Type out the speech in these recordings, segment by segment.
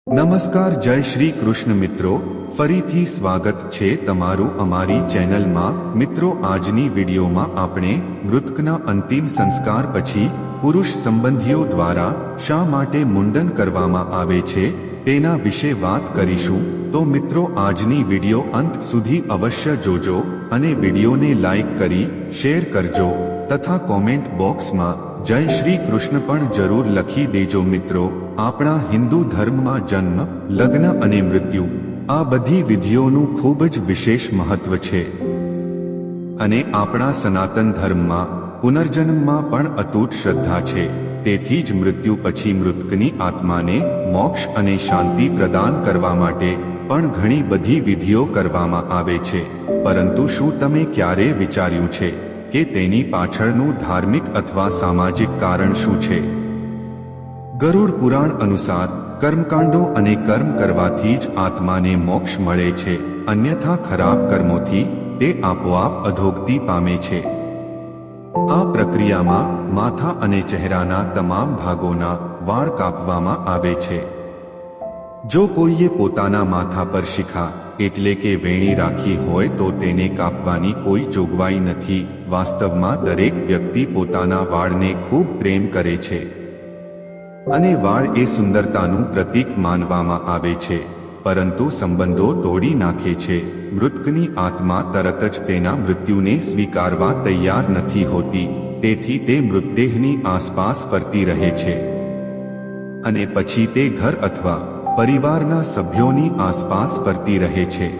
નમસ્કાર, જય શ્રી કૃષ્ણ મિત્રો, ફરીથી સ્વાગત છે તમારું અમારી ચેનલમાં। મિત્રો, આજની વિડીયોમાં આપણે મૃતકના અંતિમ સંસ્કાર પછી પુરુષ સંબંધીઓ દ્વારા શા માટે મુંડન કરવામાં આવે છે તેના વિશે વાત કરીશું। તો મિત્રો, આજની વિડીયો અંત સુધી અવશ્ય જોજો અને વિડીયોને લાઈક કરી શેર કરજો તથા કોમેન્ટ બોક્સમાં જય શ્રી કૃષ્ણ પણ જરૂર લખી દેજો। મિત્રો, આપણા હિન્દુ ધર્મમાં જન્મ, લગ્ન અને મૃત્યુ આ બધી વિધિઓનું ખૂબ જ વિશેષ મહત્વ છે અને આપણા સનાતન ધર્મમાં પુનર્જન્મમાં પણ અતૂટ શ્રદ્ધા છે। તેથી જ મૃત્યુ પછી મૃતકની આત્માને મોક્ષ અને શાંતિ પ્રદાન કરવા માટે પણ ઘણી બધી વિધિઓ કરવામાં આવે છે। પરંતુ શું તમે ક્યારે વિચાર્યું છે કે તેની પાછળનું ધાર્મિક અથવા સામાજિક કારણ શું છે? ગરુડ પુરાણ અનુસાર કર્મકાંડો અને કર્મ કરવાથી જ આત્માને મોક્ષ મળે છે, અન્યથા ખરાબ કર્મોથી તે આપોઆપ અધોગતિ પામે છે। આ પ્રક્રિયામાં માથા અને ચહેરાના તમામ ભાગોના વાળ કાપવામાં આવે છે। જો કોઈએ પોતાના માથા પર શિખા એટલે કે વેણી રાખી હોય તો તેને કાપવાની કોઈ જોગવાઈ નથી। વાસ્તવમાં દરેક વ્યક્તિ પોતાના વાળને ખૂબ પ્રેમ કરે છે અને વાળ એ સુંદરતાનું પ્રતીક માનવામાં આવે છે, પરંતુ સંબંધો તોડી નાખે છે। મૃતકની આત્મા તરત જ તેના મૃત્યુને સ્વીકારવા તૈયાર નથી હોતી, તેથી તે મૃતદેહની આસપાસ ફરતી રહે છે અને પછી તે ઘર અથવા પરિવારના સભ્યોની આસપાસ ફરતી રહે છે।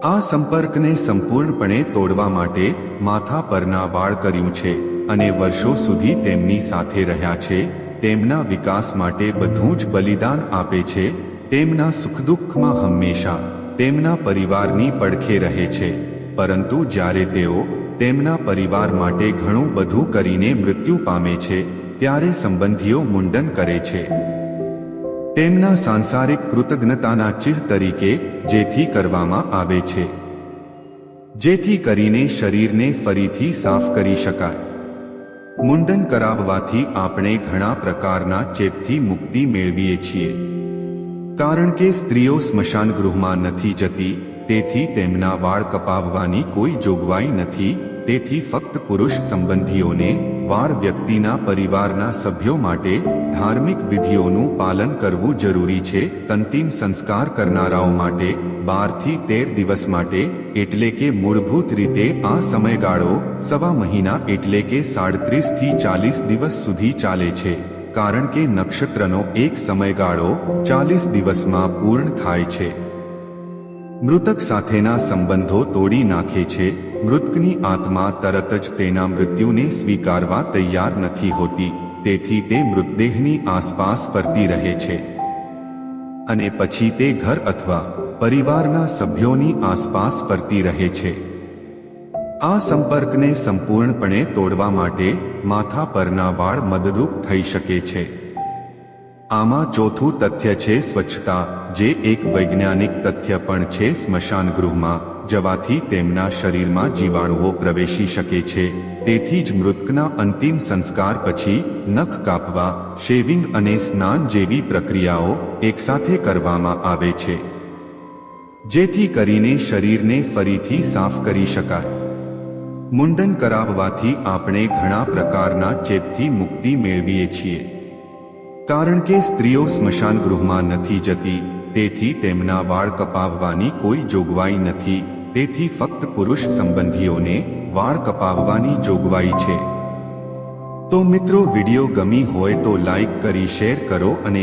આ સંપર્કને સંપૂર્ણપણે તોડવા માટે માથા પરના વાળ કર્યું છે અને વર્ષો સુધી તેમની સાથે રહ્યા છે। તેમના વિકાસ માટે બધું જ બલિદાન આપે છે। તેમના સુખદુઃખમાં હંમેશા તેમના પરિવારની પડખે રહે છે, પરંતુ જ્યારે તેઓ તેમના પરિવાર માટે ઘણું બધું કરીને મૃત્યુ પામે છે ત્યારે સંબંધીઓ મુંડન કરે છે તેમના સાંસારિક કૃતજ્ઞતાના ચિહ્ન તરીકે, જેથી કરવામાં આવે છે જેથી કરીને શરીરને ફરીથી સાફ કરી શકાય। મુંડન કરાવવાથી આપણે ઘણા પ્રકારના ચેપથી મુક્તિ મેળવીએ છીએ, કારણ કે સ્ત્રીઓ સ્મશાન ગૃહમાં નથી જતી, તેથી તેમના વાળ કપાવવાની કોઈ જોગવાઈ નથી। તેથી ફક્ત પુરુષ સંબંધીઓને વાળ વ્યક્તિના પરિવારના સભ્યો માટે ધાર્મિક વિધિઓનું પાલન કરવું જરૂરી છે। અંતિમ સંસ્કાર કરનારાઓ માટે 12 થી 13 દિવસ માટે, એટલે કે મૂળભૂત રીતે આ સમયગાળો સવા મહિના એટલે કે 37 થી 40 દિવસ સુધી ચાલે છે, કારણ કે નક્ષત્રનો એક સમયગાળો 40 દિવસમાં પૂર્ણ થાય છે। મૃતક સાથેના સંબંધો તોડી નાખે છે। મૃતકની આત્મા તરત જ તેના મૃત્યુને સ્વીકારવા તૈયાર નથી હોતી, તેથી તે મૃતદેહની આસપાસ ફરતી રહે છે અને પછી તે ઘર અથવા પરિવારના સભ્યોની આસપાસ ફરતી રહે છે। આ સંપર્કને સંપૂર્ણપણે તોડવા માટે માથા પરના વાળ મદદરૂપ થઈ શકે છે। આમાં ચોથું તથ્ય છે સ્વચ્છતા, જે એક વૈજ્ઞાનિક તથ્ય પણ છે। સ્મશાન ગૃહમાં જવાથી તેમના શરીરમાં જીવાણુઓ પ્રવેશી શકે છે, તેથી જ મૃતકના અંતિમ સંસ્કાર પછી નખ કાપવા, શેવિંગ અને સ્નાન જેવી પ્રક્રિયાઓ એકસાથે કરવામાં આવે છે, જેથી કરીને શરીરને ફરીથી સાફ કરી શકાય। મુંડન કરાવવાથી આપણે ઘણા પ્રકારના ચેપથી મુક્તિ મેળવીએ છીએ, કારણ કે સ્ત્રીઓ સ્મશાન ગૃહમાં નથી જતી, તેથી તેમના વાળ કપાવવાની કોઈ જોગવાઈ નથી। તેથી ફક્ત પુરુષ સંબંધીઓને વાળ કપાવવાની જોગવાઈ છે। તો મિત્રો, વિડીયો ગમી હોય તો લાઈક કરી શેર કરો અને